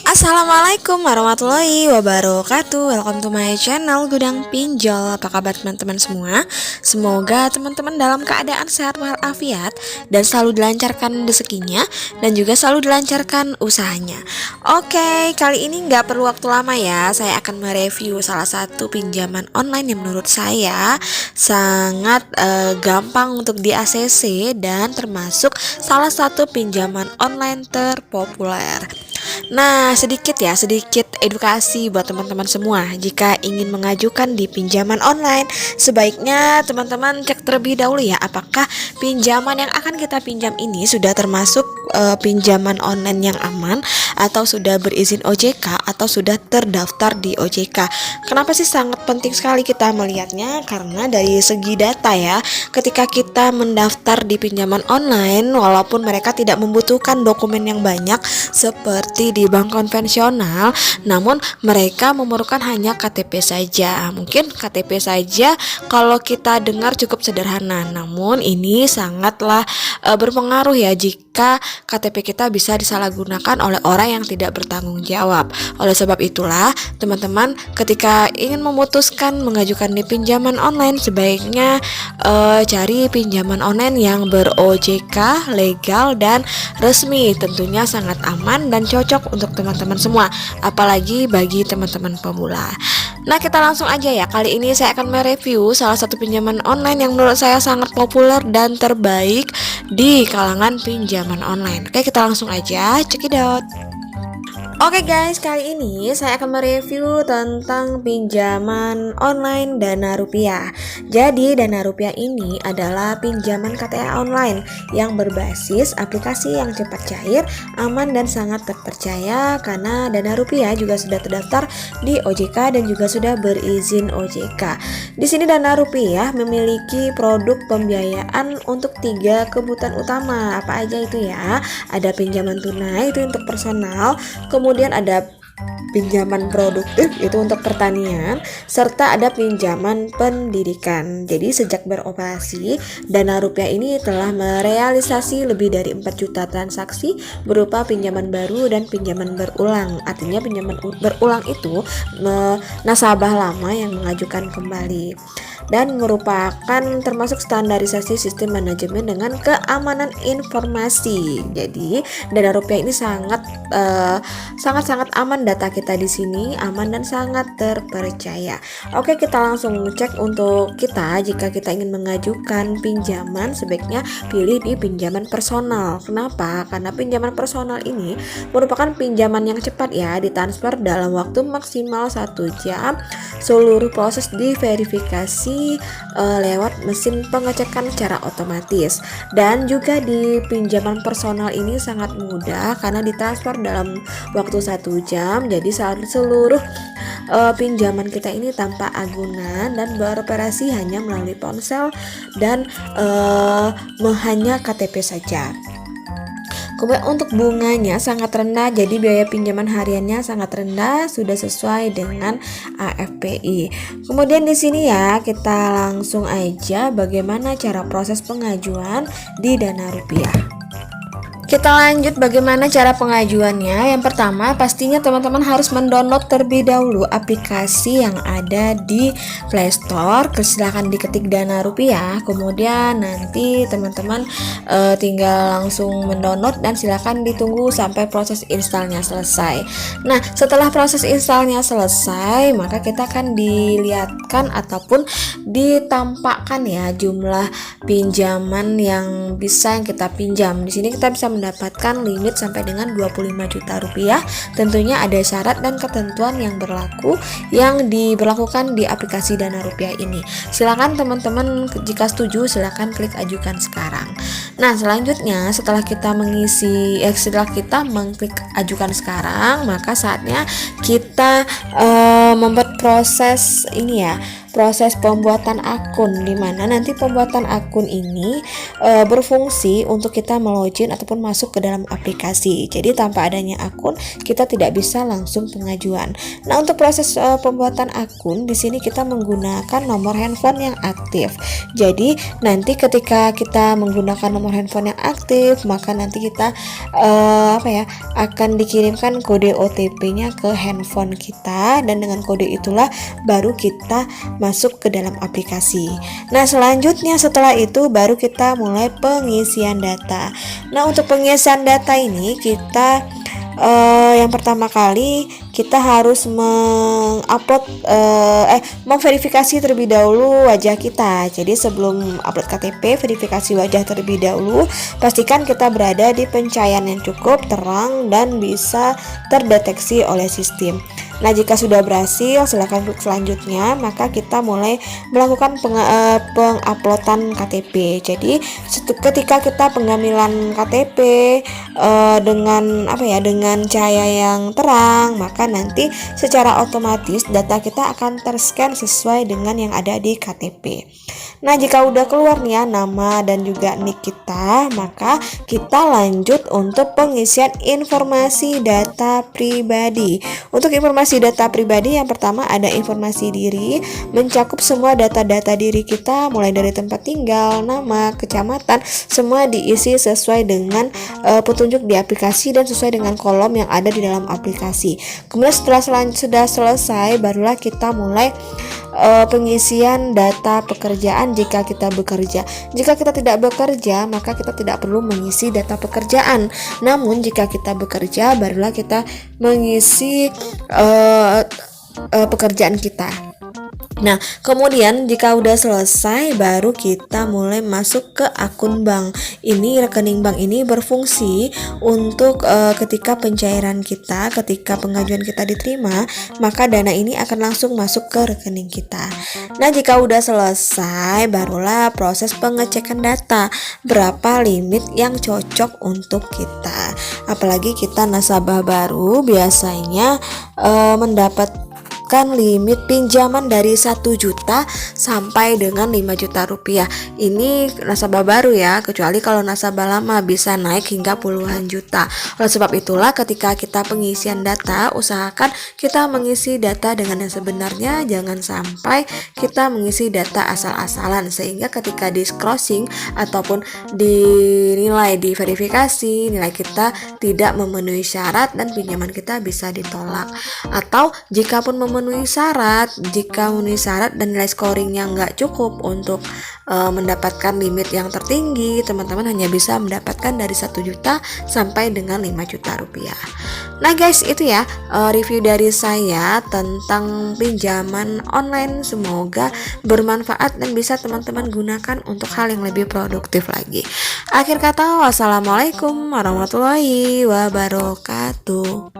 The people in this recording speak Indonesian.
Assalamualaikum warahmatullahi wabarakatuh. Welcome to my channel Gudang Pinjol. Apa kabar teman-teman semua? Semoga teman-teman dalam keadaan sehat walafiat dan selalu dilancarkan rezekinya dan juga selalu dilancarkan usahanya. Oke, kali ini nggak perlu waktu lama ya. Saya akan mereview salah satu pinjaman online yang menurut saya sangat gampang untuk di ACC dan termasuk salah satu pinjaman online terpopuler. Nah, sedikit edukasi buat teman-teman semua. Jika ingin mengajukan di pinjaman online, sebaiknya teman-teman cek terlebih dahulu ya, apakah pinjaman yang akan kita pinjam ini sudah termasuk pinjaman online yang aman, atau sudah berizin OJK, atau sudah terdaftar di OJK. Kenapa sih sangat penting sekali kita melihatnya? Karena dari segi data ya, ketika kita mendaftar di pinjaman online, walaupun mereka tidak membutuhkan dokumen yang banyak seperti di bank konvensional, namun mereka memerlukan hanya KTP saja. Mungkin KTP saja kalau kita dengar cukup sederhana, namun ini sangatlah berpengaruh ya jika KTP kita bisa disalahgunakan oleh orang yang tidak bertanggung jawab. Oleh sebab itulah, teman-teman ketika ingin memutuskan mengajukan di pinjaman online, sebaiknya cari pinjaman online yang ber-OJK, legal dan resmi. Tentunya sangat aman dan cocok untuk teman-teman semua, apalagi bagi teman-teman pemula. Nah, kita langsung aja ya. Kali ini saya akan mereview salah satu pinjaman online yang menurut saya sangat populer dan terbaik di kalangan pinjaman online. Oke, kita langsung aja check it out. Oke guys, kali ini saya akan mereview tentang pinjaman online Dana Rupiah. Jadi Dana Rupiah ini adalah pinjaman KTA online yang berbasis aplikasi yang cepat cair, aman dan sangat terpercaya karena Dana Rupiah juga sudah terdaftar di OJK dan juga sudah berizin OJK. Di sini Dana Rupiah memiliki produk pembiayaan untuk 3 kebutuhan utama. Apa aja itu ya? Ada pinjaman tunai itu untuk personal, kemudian ada pinjaman produktif itu untuk pertanian, serta ada pinjaman pendidikan. Jadi sejak beroperasi, Dana Rupiah ini telah merealisasi lebih dari 4 juta transaksi berupa pinjaman baru dan pinjaman berulang. Artinya pinjaman berulang itu nasabah lama yang mengajukan kembali dan merupakan termasuk standarisasi sistem manajemen dengan keamanan informasi. Jadi Dana Rupiah ini sangat aman, data kita di sini aman dan sangat terpercaya. Oke, kita langsung cek untuk kita. Jika kita ingin mengajukan pinjaman, sebaiknya pilih di pinjaman personal. Kenapa? Karena pinjaman personal ini merupakan pinjaman yang cepat ya, ditransfer dalam waktu maksimal 1 jam. Seluruh proses diverifikasi lewat mesin pengecekan secara otomatis, dan juga di pinjaman personal ini sangat mudah karena ditransfer dalam waktu 1 jam. Jadi seluruh pinjaman kita ini tanpa agunan dan beroperasi hanya melalui ponsel dan hanya KTP saja. Kemudian untuk bunganya sangat rendah, jadi biaya pinjaman hariannya sangat rendah, sudah sesuai dengan AFPI. Kemudian di sini ya, kita langsung aja bagaimana cara proses pengajuan di Dana Rupiah. Kita lanjut bagaimana cara pengajuannya. Yang pertama, pastinya teman-teman harus mendownload terlebih dahulu aplikasi yang ada di Play Store. Silahkan diketik Dana Rupiah, kemudian nanti teman-teman tinggal langsung mendownload dan silahkan ditunggu sampai proses installnya selesai. Nah, setelah proses installnya selesai, maka kita akan dilihatkan ataupun ditampakkan ya jumlah pinjaman yang kita pinjam. Di sini kita bisa mendapatkan limit sampai dengan 25 juta rupiah. Tentunya ada syarat dan ketentuan yang berlaku yang diberlakukan di aplikasi Dana Rupiah ini. Silakan teman-teman jika setuju silakan klik ajukan sekarang. Nah, selanjutnya setelah kita mengklik ajukan sekarang, maka saatnya kita proses ini ya, proses pembuatan akun, dimana nanti pembuatan akun ini berfungsi untuk kita melogin ataupun masuk ke dalam aplikasi. Jadi tanpa adanya akun kita tidak bisa langsung pengajuan. Nah, untuk proses pembuatan akun di sini kita menggunakan nomor handphone yang aktif. Jadi nanti ketika kita menggunakan nomor handphone yang aktif, maka nanti kita akan dikirimkan kode OTP-nya ke handphone kita, dan dengan kode itulah baru kita masuk ke dalam aplikasi. Nah, selanjutnya setelah itu baru kita mulai pengisian data. Nah, untuk pengisian data ini kita yang pertama kali kita harus memverifikasi terlebih dahulu wajah kita. Jadi sebelum upload KTP, verifikasi wajah terlebih dahulu. Pastikan kita berada di pencahayaan yang cukup terang dan bisa terdeteksi oleh sistem. Nah, jika sudah berhasil, silakan klik selanjutnya, maka kita mulai melakukan penguploadan KTP. Jadi ketika kita pengambilan KTP dengan cahaya yang terang, maka nanti secara otomatis data kita akan terscan sesuai dengan yang ada di KTP. Nah, jika udah keluar nih ya nama dan juga NIK kita, maka kita lanjut untuk pengisian informasi data pribadi. Untuk informasi data pribadi yang pertama ada informasi diri, mencakup semua data-data diri kita mulai dari tempat tinggal, nama, kecamatan, semua diisi sesuai dengan petunjuk di aplikasi dan sesuai dengan kolom yang ada di dalam aplikasi. Kemudian setelah sudah selesai, barulah kita mulai pengisian data pekerjaan jika kita bekerja. Jika kita tidak bekerja, maka kita tidak perlu mengisi data pekerjaan. Namun jika kita bekerja, barulah kita mengisi pekerjaan kita. Nah, kemudian jika udah selesai, baru kita mulai masuk ke akun bank. Ini rekening bank ini berfungsi untuk ketika pencairan kita, ketika pengajuan kita diterima, maka dana ini akan langsung masuk ke rekening kita. Nah, jika udah selesai, barulah proses pengecekan data, berapa limit yang cocok untuk kita. Apalagi kita nasabah baru, biasanya mendapat limit pinjaman dari 1 juta sampai dengan 5 juta rupiah. Ini nasabah baru ya, kecuali kalau nasabah lama bisa naik hingga puluhan juta. Oleh sebab itulah ketika kita pengisian data, usahakan kita mengisi data dengan yang sebenarnya, jangan sampai kita mengisi data asal-asalan, sehingga ketika di crossing ataupun dinilai di verifikasi, nilai kita tidak memenuhi syarat dan pinjaman kita bisa ditolak. Atau jika pun memenuhi syarat, dan nilai scoringnya nggak cukup untuk mendapatkan limit yang tertinggi, teman-teman hanya bisa mendapatkan dari 1 juta sampai dengan 5 juta rupiah. Nah guys, itu ya review dari saya tentang pinjaman online. Semoga bermanfaat dan bisa teman-teman gunakan untuk hal yang lebih produktif lagi. Akhir kata, wassalamualaikum warahmatullahi wabarakatuh.